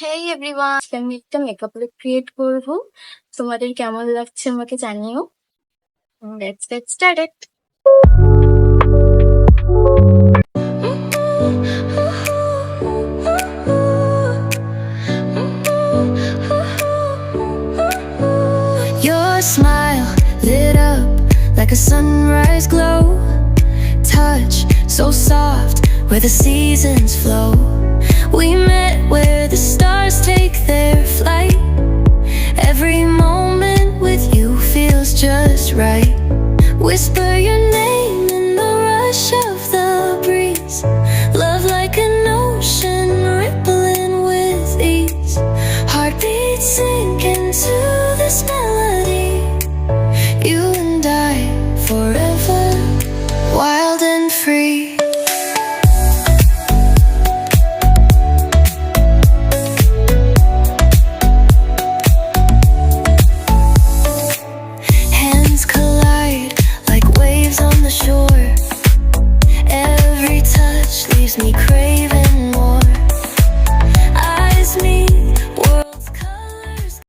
হেই everyone, আমি একটা makeup look create করব। তোমাদের কেমন লাগছে আমাকে জানিও। Let's get started. Your smile lit up like a sunrise glow. Touch so soft where the seasons flow. We met where the stars take their flight. Every moment with you feels just right. Whisper your name in the rush of the breeze. Love like an ocean rippling with ease. Heartbeats sink into this melody. You and I forever, wild and free. Hands collide like waves on the shore. Every touch leaves me craving